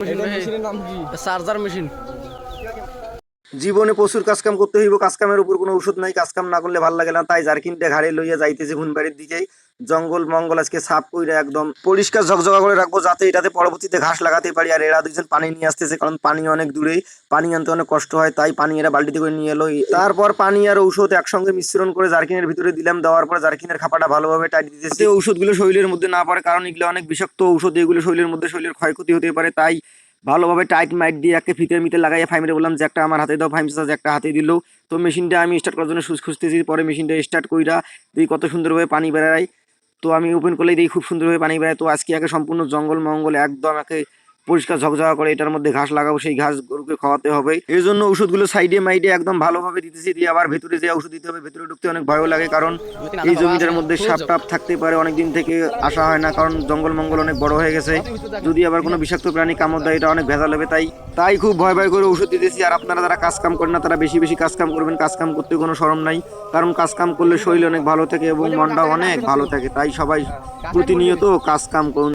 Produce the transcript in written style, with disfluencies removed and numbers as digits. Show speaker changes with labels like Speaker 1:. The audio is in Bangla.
Speaker 1: মেশিনের নাম কি? Charger machine.
Speaker 2: জীবনে প্রচুর কাজকাম করতে হইব, কাজকামের উপর কোনো ওষুধ নাই, কাজকাম না করলে ভাল লাগে না। তাই জার্কিনটা ঘাড়ে লইয়া যাইতেছি ঘুনবাড়ির দিকে। জঙ্গল মঙ্গল আজকে সাফ কইরা একদম পরিষ্কার ঝকঝকা করে রাখবো, যাতে এটাতে পরবর্তীতে ঘাস লাগাতে পারি। আর এরা দুজন পানি নিয়ে আসতেছে, কারণ পানি অনেক দূরে, পানি আনতে অনেক কষ্ট হয়। তাই পানি এরা বালতিতে করে নিয়ে এলো। তারপর পানি আর ঔষধ একসঙ্গে মিশ্রণ করে জার্কিনের ভিতরে দিলাম। দেওয়ার পর জার্কিনের খাপাটা ভালোভাবে টাইট দিতেছে। ঔষধগুলো শরীরের মধ্যে না পড়ে, কারণ এগুলো অনেক বিষাক্ত ঔষধ, এগুলো শরীরের মধ্যে শরীরের ক্ষয়ক্ষতি হতে পারে। তাই ভালোভাবে টাইট মাইট দিয়ে একে ফিতের মিতে লাগাইয়া ফাইমরে বললাম যে একটা আমার হাতে দাও। ফাইম চাচা একটা হাতে দিল। তো মেশিনটা আমি স্টার্ট করার জন্য সুইচ খুঁজতেছি। পরে মেশিনটা স্টার্ট কইরা দেখি কত সুন্দরভাবে পানি বেড়ায়। তো আমি ওপেন করলেই দেখি খুব সুন্দরভাবে পানি বেড়ায়। তো আজকে একে সম্পূর্ণ জঙ্গল মঙ্গল একদম একে পরিষ্কার ঝকঝকা করে এটার মধ্যে ঘাস লাগাবো, সেই ঘাস গরুকে খাওয়াতে হবে। এই জন্য ওষুধগুলো সাইডে মাইডে একদম ভালোভাবে দিতেছি। দিয়ে আবার ভেতরে যে ওষুধ দিতে হবে, ভেতরে ঢুকতে অনেক ভয়ও লাগে, কারণ এই জমিটার মধ্যে সাপ টাপ থাকতে পারে। অনেকদিন থেকে আসা হয় না, কারণ জঙ্গল মঙ্গল অনেক বড় হয়ে গেছে। যদি আবার কোনো বিষাক্ত প্রাণী কামড় দেয়, এটা অনেক ভেজাল হবে। তাই খুব ভয় ভয় করে ওষুধ দিতেছি। আর আপনারা যারা কাজ কাম করেন না, তারা বেশি বেশি কাজ কাম করবেন। কাজ কাম করতে কোনো শরম নাই, কারণ কাজ কাম করলে শরীর অনেক ভালো থাকে এবং মনটাও অনেক ভালো থাকে। তাই সবাই প্রতিনিয়ত কাজ কাম করুন।